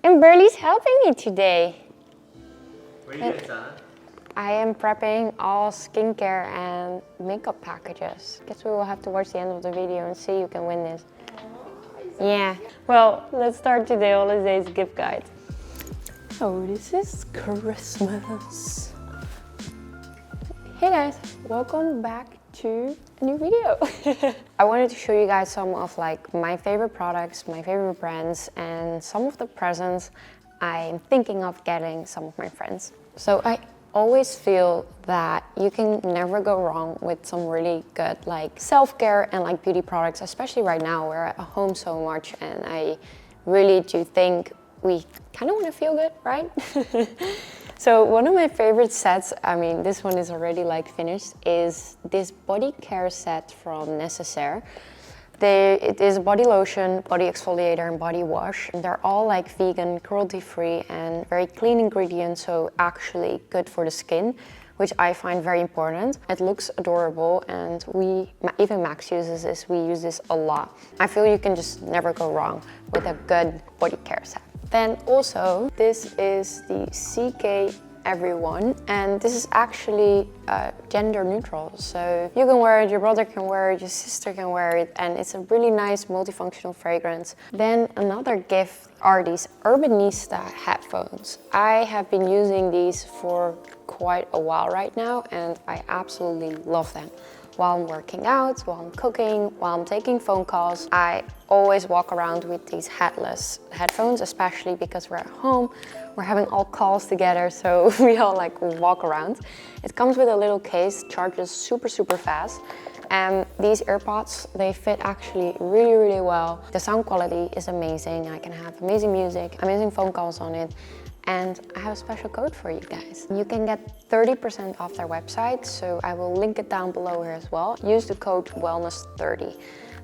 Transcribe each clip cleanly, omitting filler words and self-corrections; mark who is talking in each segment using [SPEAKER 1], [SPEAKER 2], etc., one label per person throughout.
[SPEAKER 1] And Burley's helping me today.
[SPEAKER 2] What are you doing, Sanne?
[SPEAKER 1] I am prepping all skincare and makeup packages. Guess we will have to watch the end of the video and see who can win this. Yeah. Well, let's start today holidays gift guide. Oh, this is Christmas. Hey guys, welcome back to a new video. I wanted to show you guys some of like my favorite products, my favorite brands, and some of the presents I'm thinking of getting some of my friends. So I always feel that you can never go wrong with some really good like self-care and like beauty products, especially right now we're at home so much, and I really do think we kind of want to feel good, right? So one of my favorite sets, I mean this one is already like finished, is this body care set from Necessaire. It is a body lotion, body exfoliator and body wash. And they're all like vegan, cruelty-free and very clean ingredients, so actually good for the skin, which I find very important. It looks adorable, and even Max uses this, we use this a lot. I feel you can just never go wrong with a good body care set. Then also, this is the CK Everyone, and this is actually gender neutral, so you can wear it, your brother can wear it, your sister can wear it, and it's a really nice multifunctional fragrance. Then another gift are these Urbanista Headphones. I have been using these for quite a while right now, and I absolutely love them. While I'm working out, while I'm cooking, while I'm taking phone calls, I always walk around with these headless headphones, especially because we're at home, we're having all calls together, so we all like walk around. It comes with a little case, charges super fast, and these AirPods, they fit actually really well. The sound quality is amazing. I can have amazing music, amazing phone calls on it. And I have a special code for you guys. You can get 30% off their website, so I will link it down below here as well. Use the code wellness30.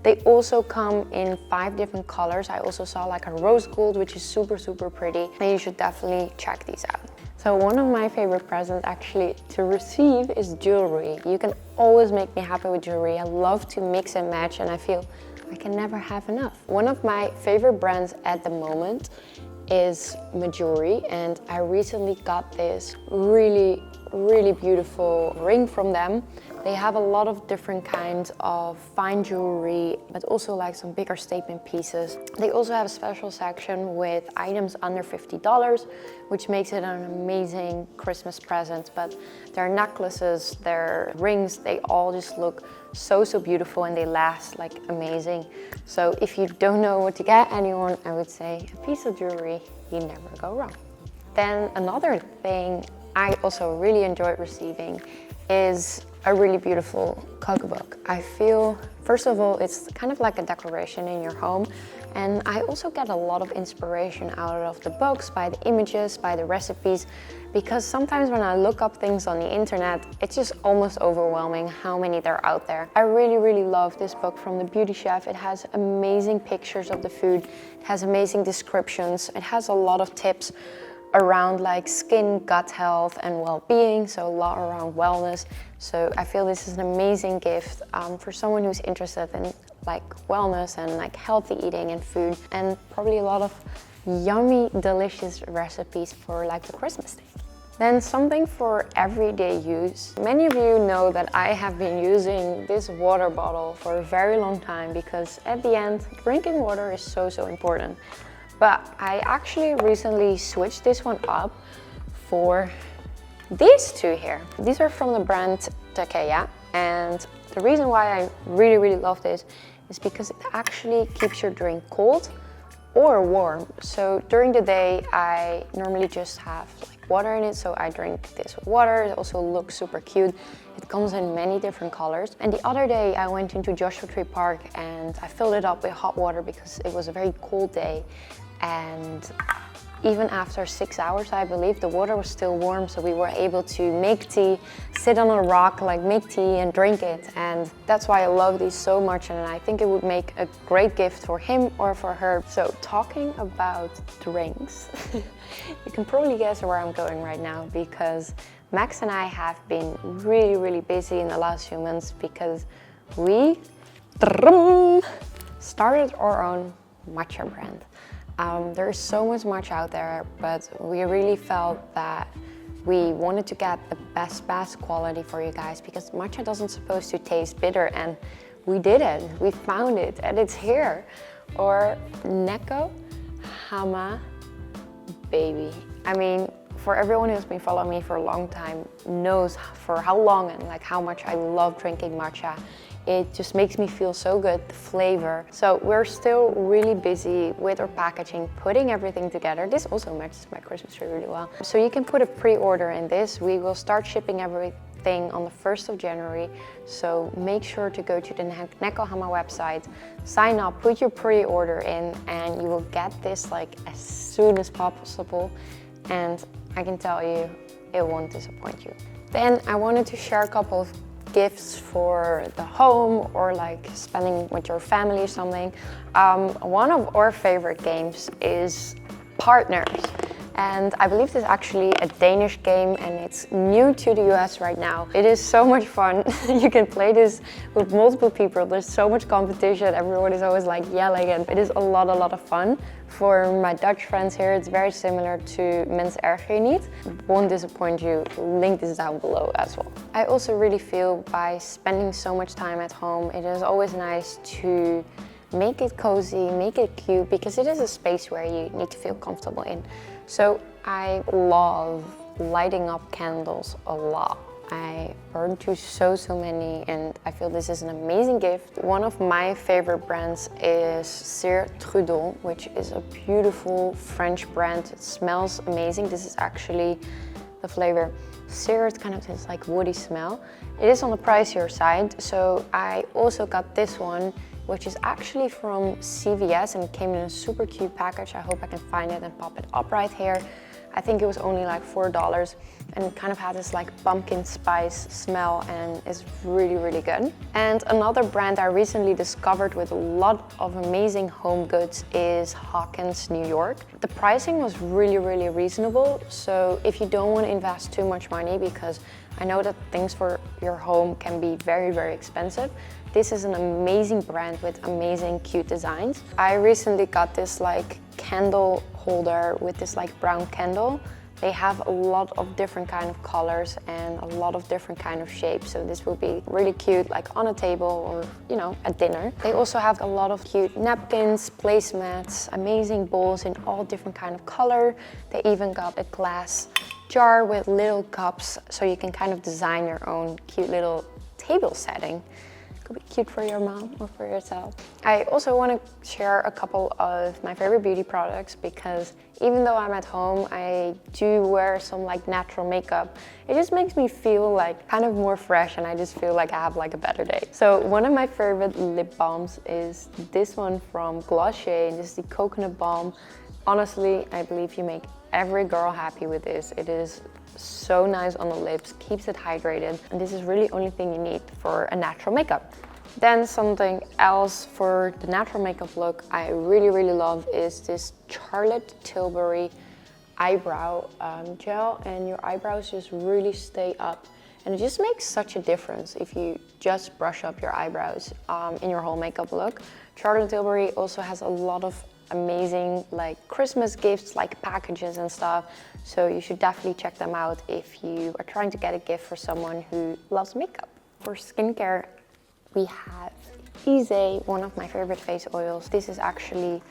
[SPEAKER 1] They also come in 5 different colors. I also saw like a rose gold, which is super pretty. And you should definitely check these out. So one of my favorite presents actually to receive is jewelry. You can always make me happy with jewelry. I love to mix and match, and I feel I can never have enough. One of my favorite brands at the moment is Mejuri, and I recently got this really beautiful ring from them. They have a lot of different kinds of fine jewelry, but also like some bigger statement pieces. They also have a special section with items under $50, which makes it an amazing Christmas present. But their necklaces, their rings, they all just look so beautiful, and they last like amazing. So if you don't know what to get anyone, I would say a piece of jewelry, you never go wrong. Then another thing I also really enjoyed receiving is a really beautiful cookbook. I feel, first of all, it's kind of like a decoration in your home, and I also get a lot of inspiration out of the books, by the images, by the recipes, because sometimes when I look up things on the internet, it's just almost overwhelming how many there are out there. I really love this book from the beauty chef. It has amazing pictures of the food, it has amazing descriptions, it has a lot of tips around like skin, gut health and well-being, so a lot around wellness. So I feel this is an amazing gift for someone who's interested in like wellness and like healthy eating and food, and probably a lot of yummy, delicious recipes for like the Christmas day. Then something for everyday use. Many of you know that I have been using this water bottle for a very long time, because at the end, drinking water is so important. But I actually recently switched this one up for these two here. These are from the brand Takeya, and the reason why I really love this is because it actually keeps your drink cold or warm. So during the day, I normally just have like water in it, so I drink this with water. It also looks super cute. It comes in many different colors. And the other day I went into Joshua Tree Park and I filled it up with hot water because it was a very cold day. And even after 6 hours, I believe, the water was still warm, so we were able to make tea, sit on a rock, like make tea and drink it. And that's why I love these so much, and I think it would make a great gift for him or for her. So talking about drinks, you can probably guess where I'm going right now, because Max and I have been really busy in the last few months because we started our own matcha brand. There's so much out there, but we really felt that we wanted to get the best quality for you guys, because matcha doesn't supposed to taste bitter, and we did it. We found it and it's here. Or Nekohama baby. I mean, for everyone who's been following me for a long time knows for how long and like how much I love drinking matcha. It just makes me feel so good, the flavor. So we're still really busy with our packaging, putting everything together. This also matches my Christmas tree really well. So you can put a pre-order in this. We will start shipping everything on the 1st of January. So make sure to go to the Nekohama website, sign up, put your pre-order in, and you will get this like as soon as possible. And I can tell you, it won't disappoint you. Then I wanted to share a couple of gifts for the home, or like spending with your family or something. One of our favorite games is Partners. And I believe this is actually a Danish game, and it's new to the US right now. It is so much fun. You can play this with multiple people. There's so much competition. Everyone is always like yelling, and it is a lot of fun. For my Dutch friends here, it's very similar to Necessaire. Won't disappoint you. Link is down below as well. I also really feel by spending so much time at home, it is always nice to make it cozy, make it cute, because it is a space where you need to feel comfortable in. So I love lighting up candles a lot. I burned through so many, and I feel this is an amazing gift. One of my favorite brands is Trudon, which is a beautiful French brand. It smells amazing. This is actually the flavor. Cire, it kind of has like woody smell. It is on the pricier side, so I also got this one, which is actually from CVS, and it came in a super cute package. I hope I can find it and pop it up right here. I think it was only like $4, and it kind of had this like pumpkin spice smell, and it's really good. And another brand I recently discovered with a lot of amazing home goods is Hawkins New York. The pricing was really reasonable, so if you don't want to invest too much money, because I know that things for your home can be very expensive, this is an amazing brand with amazing cute designs. I recently got this like candle holder with this like brown candle. They have a lot of different kind of colors and a lot of different kind of shapes, so this will be really cute like on a table or, you know, at dinner. They also have a lot of cute napkins, placemats, amazing bowls in all different kind of color. They even got a glass jar with little cups, so you can kind of design your own cute little table setting. Could be cute for your mom or for yourself. I also want to share a couple of my favorite beauty products, because even though I'm at home, I do wear some like natural makeup. It just makes me feel like kind of more fresh, and I just feel like I have like a better day. So one of my favorite lip balms is this one from Glossier, and this is the coconut balm. Honestly, I believe you make every girl happy with this. It is so nice on the lips, keeps it hydrated, and this is really only thing you need for a natural makeup. Then something else for the natural makeup look I really love is this Charlotte Tilbury eyebrow gel, and your eyebrows just really stay up, and it just makes such a difference if you just brush up your eyebrows in your whole makeup look. Charlotte Tilbury also has a lot of amazing like Christmas gifts, like packages and stuff, so you should definitely check them out if you are trying to get a gift for someone who loves makeup. For skincare, we have Easy, one of my favorite face oils. This is actually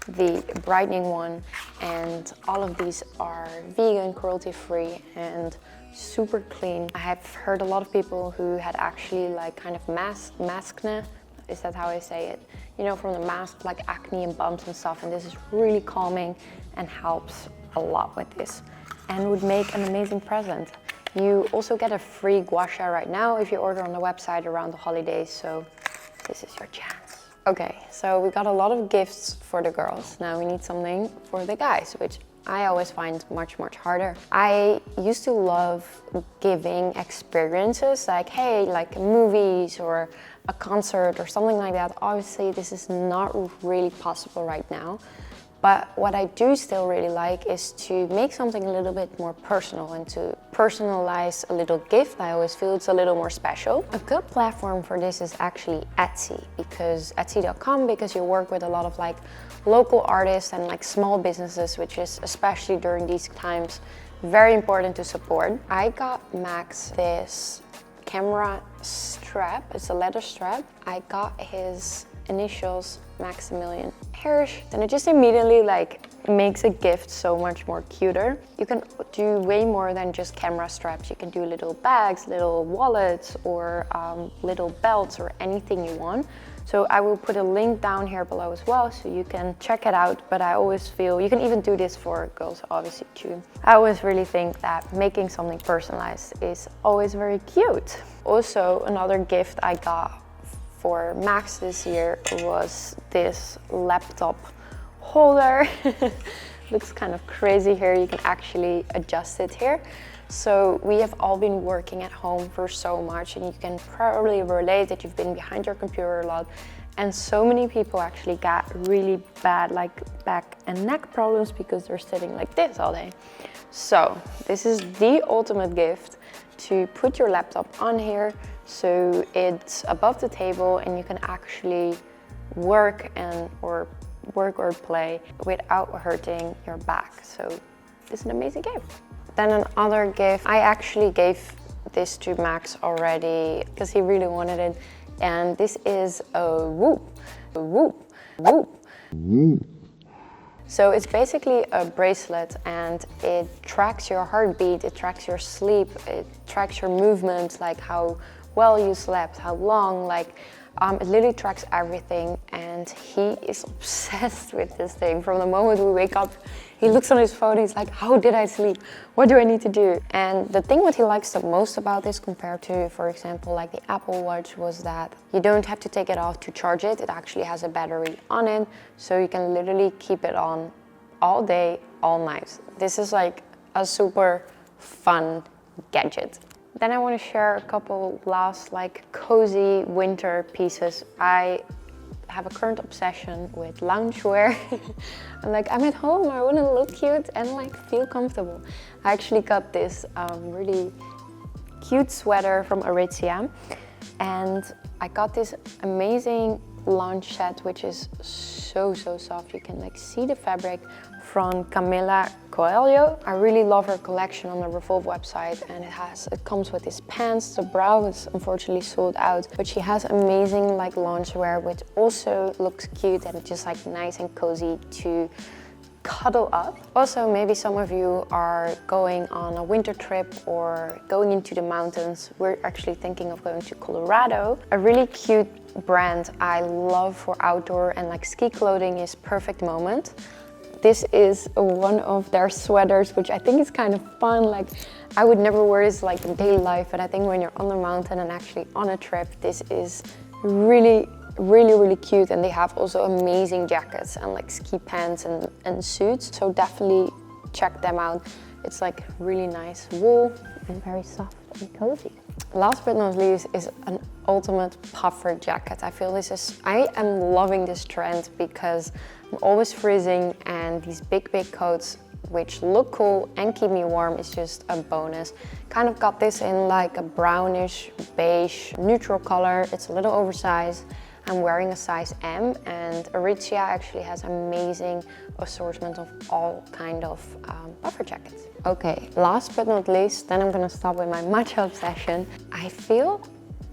[SPEAKER 1] the brightening one, and all of these are vegan, cruelty-free, and super clean. I have heard a lot of people who had actually like kind of maskne, is that how I say it? You know, from the mask, like acne and bumps and stuff, and this is really calming and helps a lot with this, and would make an amazing present. You also get a free gua sha right now if you order on the website around the holidays, so this is your chance. Okay, so we got a lot of gifts for the girls. Now we need something for the guys, which I always find much harder. I used to love giving experiences, like, hey, like movies or a concert or something like that. Obviously, this is not really possible right now, But what I do still really like is to make something a little bit more personal and to personalize a little gift. I always feel it's a little more special. A good platform for this is actually Etsy, because Etsy.com, because you work with a lot of like local artists and like small businesses, which is especially during these times very important to support. I got Max this camera strap. It's a leather strap. I got his initials, Maximilian Hirsch, and it just immediately like makes a gift so much more cuter. You can do way more than just camera straps. You can do little bags, little wallets, or little belts, or anything you want. So I will put a link down here below as well, so you can check it out. But I always feel you can even do this for girls, obviously too. I always really think that making something personalized is always very cute. Also, another gift I got for Max this year was this laptop holder. Looks kind of crazy here. You can actually adjust it here. So we have all been working at home for so much, and you can probably relate that you've been behind your computer a lot, and so many people actually got really bad like back and neck problems because they're sitting like this all day. So this is the ultimate gift, to put your laptop on here so it's above the table and you can actually work or play without hurting your back. So it's an amazing gift. Then another gift, I actually gave this to Max already because he really wanted it, and this is a Whoop. So it's basically a bracelet, and it tracks your heartbeat, it tracks your sleep, it tracks your movement, like how well you slept, how long, like it literally tracks everything, and he is obsessed with this thing. From the moment we wake up, he looks on his phone, he's like, how did I sleep? What do I need to do? And the thing what he likes the most about this compared to, for example, like the Apple Watch, was that you don't have to take it off to charge it. It actually has a battery on it, so you can literally keep it on all day, all night. This is like a super fun gadget. Then I want to share a couple last like cozy winter pieces. I have a current obsession with loungewear. I'm at home, I want to look cute and like feel comfortable. I actually got this really cute sweater from Aritzia, and I got this amazing lounge set, which is so soft. You can like see the fabric, from Camila Coelho. I really love her collection on the Revolve website, and it comes with these pants. The bra is unfortunately sold out, but she has amazing like loungewear which also looks cute and just like nice and cozy to cuddle up. Also, maybe some of you are going on a winter trip or going into the mountains. We're actually thinking of going to Colorado. A really cute brand I love for outdoor and like ski clothing is Perfect Moment. This is one of their sweaters, which I think is kind of fun. Like, I would never wear this like in daily life, but I think when you're on the mountain and actually on a trip, this is really cute. And they have also amazing jackets and like ski pants and suits. So definitely check them out. It's like really nice wool and very soft and cozy. Last but not least is an ultimate puffer jacket. I am loving this trend because I'm always freezing, and these big coats which look cool and keep me warm is just a bonus. Kind of got this in like a brownish beige neutral color. It's a little oversized. I'm wearing a size M, and Aritzia actually has amazing assortment of all kind of puffer jackets. Okay, last but not least, then I'm gonna stop with my matcha obsession. I feel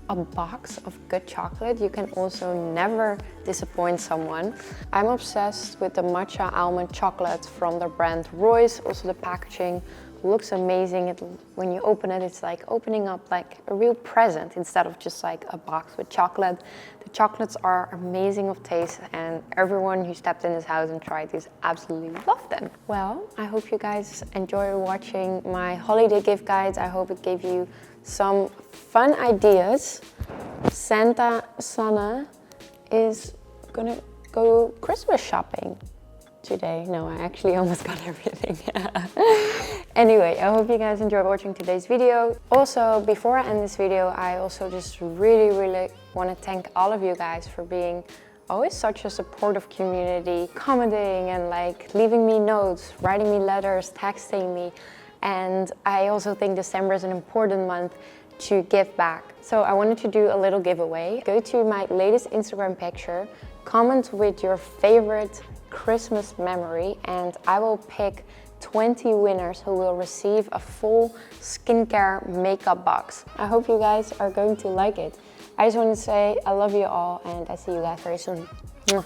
[SPEAKER 1] a box of good chocolate, you can also never disappoint someone. I'm obsessed with the matcha almond chocolate from the brand Royce. Also the packaging looks amazing. When you open it, it's like opening up like a real present instead of just like a box with chocolate. The chocolates are amazing of taste, and everyone who stepped in this house and tried these absolutely loved them. Well, I hope you guys enjoy watching my holiday gift guides. I hope it gave you some fun ideas. Sanne is gonna go Christmas shopping today. No, I actually almost got everything. Anyway, I hope you guys enjoyed watching today's video. Also, before I end this video, I also just really want to thank all of you guys for being always such a supportive community, commenting and like leaving me notes, writing me letters, texting me. And I also think December is an important month to give back. So I wanted to do a little giveaway. Go to my latest Instagram picture, comment with your favorite Christmas memory, and I will pick 20 winners who will receive a full skincare makeup box. I hope you guys are going to like it. I just want to say I love you all, and I see you guys very soon. Mwah.